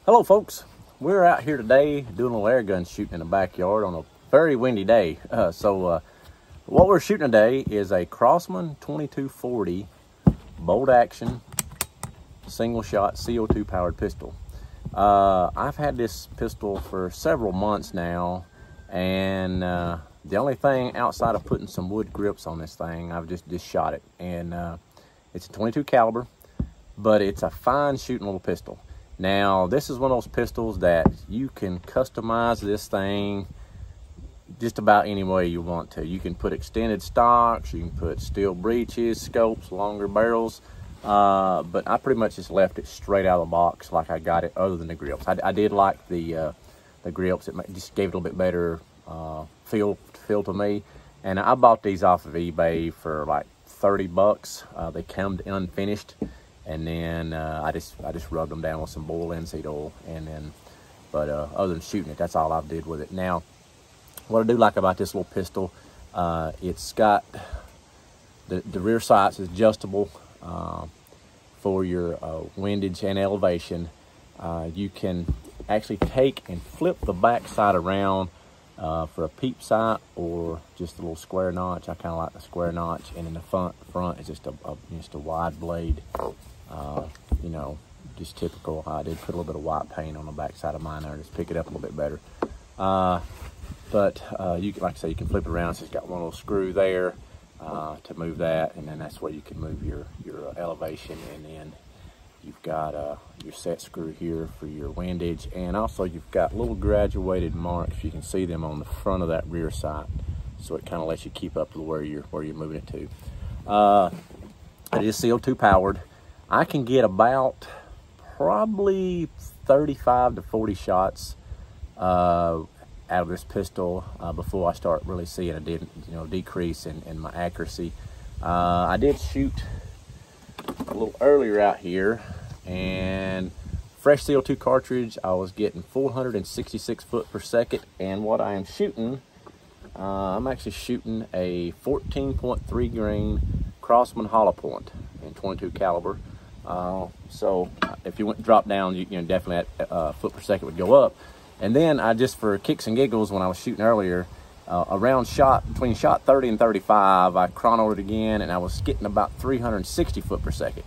Hello folks, we're out here today doing a little air gun shooting in the backyard on a very windy day. What we're shooting today is a Crosman 2240 bolt action single shot CO2 powered pistol. I've had this pistol for several months now, and the only thing outside of putting some wood grips on this thing, I've just shot it. And it's a 22 caliber, but it's a fine shooting little pistol. Now, this is one of those pistols that you can customize this thing just about any way you want to. You can put extended stocks, you can put steel breeches, scopes, longer barrels, but I pretty much just left it straight out of the box like I got it, other than the grips. I did like the grips. It just gave it a little bit better feel to me. And I bought these off of eBay for like 30 bucks. They come unfinished. And then I just rubbed them down with some boiled linseed oil, and then, but other than shooting it, that's all I did with it. Now, what I do like about this little pistol, it's got the rear sights is adjustable for your windage and elevation. You can actually take and flip the back side around for a peep sight or just a little square notch. I kind of like the square notch, and in the front is just a wide blade. You know, just typical. I did put a little bit of white paint on the back side of mine there, just pick it up a little bit better. But you can, like I say, you can flip it around. So it's got one little screw there to move that, and then that's where you can move your elevation. And then you've got your set screw here for your windage, and also you've got little graduated marks. You can see them on the front of that rear sight, so it kind of lets you keep up to where you're moving it to. It is CO2 powered. I can get about probably 35 to 40 shots out of this pistol before I start really seeing a decrease in my accuracy. I did shoot a little earlier out here, and fresh CO2 cartridge, I was getting 466 foot per second. And what I am shooting, I'm actually shooting a 14.3 grain Crosman hollow point in 22 caliber. So if you went drop down, you know, definitely that foot per second would go up. And then I just, for kicks and giggles, when I was shooting earlier, between shot 30 and 35, I chronoed it again, and I was getting about 360 foot per second.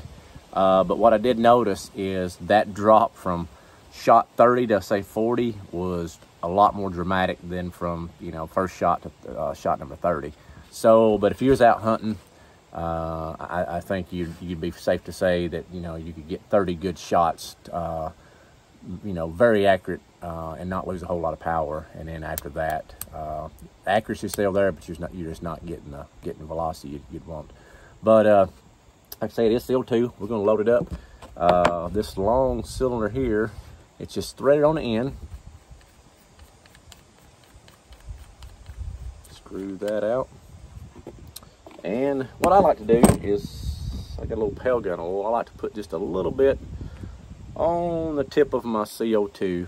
But what I did notice is that drop from shot 30 to say 40 was a lot more dramatic than from, you know, first shot to shot number 30. So, but if you was out hunting, I think you'd be safe to say that, you know, you could get 30 good shots, you know, very accurate, and not lose a whole lot of power. And then after that, accuracy's still there, but you're just not getting the velocity you'd want. But like I say, it is CO2. We're going to load it up. This long cylinder here, it's just threaded on the end. Screw that out. And what I like to do is, I got a little pale gun oil. I like to put just a little bit on the tip of my CO2.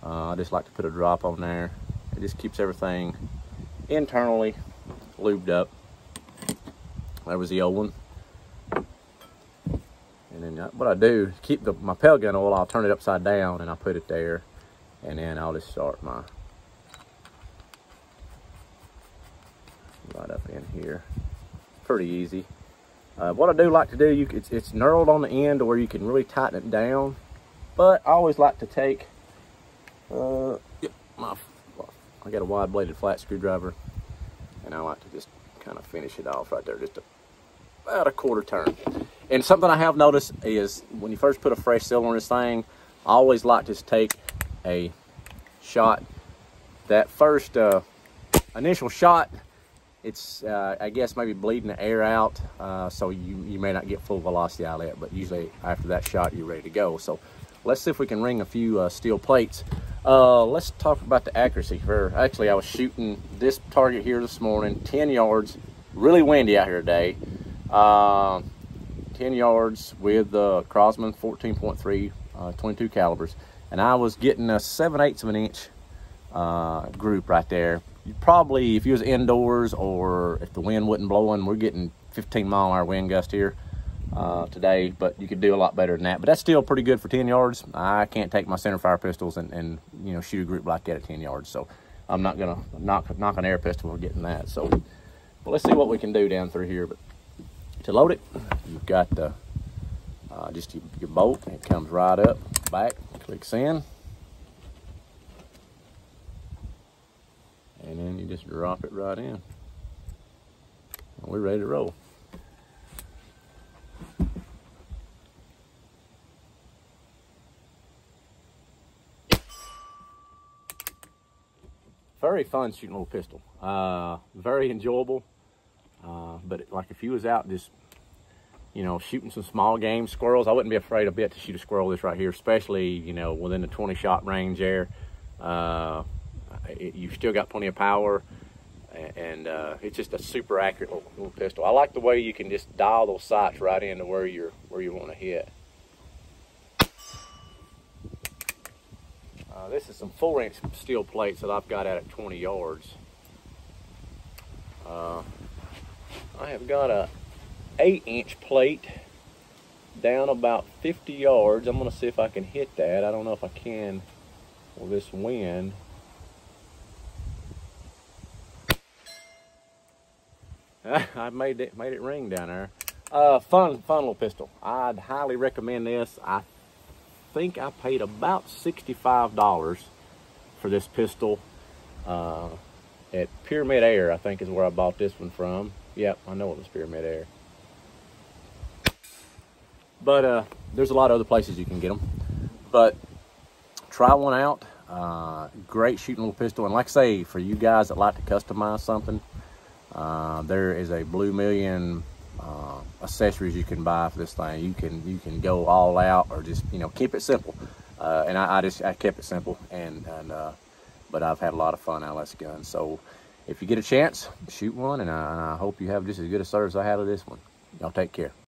I just like to put a drop on there. It just keeps everything internally lubed up. There was the old one. And then what I do, keep my pale gun oil, I'll turn it upside down and I'll put it there. And then I'll just start my right up in here. Pretty easy. What I do like to do, it's knurled on the end to where you can really tighten it down. But I always like to take, I got a wide bladed flat screwdriver, and I like to just kind of finish it off right there, just about a quarter turn. And something I have noticed is when you first put a fresh cylinder in this thing, I always like to just take a shot. That first initial shot, it's I guess maybe bleeding the air out, so you may not get full velocity out of it, but usually after that shot you're ready to go. So let's see if we can ring a few steel plates. Let's talk about the accuracy. Actually, I was shooting this target here this morning, 10 yards, really windy out here today. 10 yards with the Crosman 14.3 22 calibers, and I was getting a 7/8 of an inch group right there. You probably, if you was indoors or if the wind wasn't blowing, we're getting 15-mile-an-hour wind gust here. today, but you could do a lot better than that. But that's still pretty good for 10 yards. I can't take my centerfire pistols and you know, shoot a group like that at 10 yards. So I'm not gonna knock an air pistol for getting that. So, well, let's see what we can do down through here. But to load it, you've got the just your bolt. It comes right up, back, clicks in, and then you just drop it right in. We're ready to roll. Very fun shooting a little pistol. Very enjoyable. But like if you was out just, you know, shooting some small game squirrels, I wouldn't be afraid a bit to shoot a squirrel this right here, especially, you know, within the 20 shot range there. You've still got plenty of power, and it's just a super accurate little pistol. I like the way you can just dial those sights right into where you want to hit. This is some 4-inch steel plates that I've got out at 20 yards. I have got a 8-inch plate down about 50 yards. I'm gonna see if I can hit that. I don't know if I can with this wind. I made it ring down there. Fun little pistol. I'd highly recommend this. I think I paid about $65 for this pistol at Pyramid Air, I think is where I bought this one from. Yep, I know it was Pyramid Air. But there's a lot of other places you can get them. But try one out. Great shooting little pistol. And like I say, for you guys that like to customize something, there is a Blue Million accessories you can buy for this thing. You can go all out, or just, you know, keep it simple. And I kept it simple, but I've had a lot of fun out of this gun. So if you get a chance, shoot one, and I hope you have just as good a service I had with this one. Y'all take care.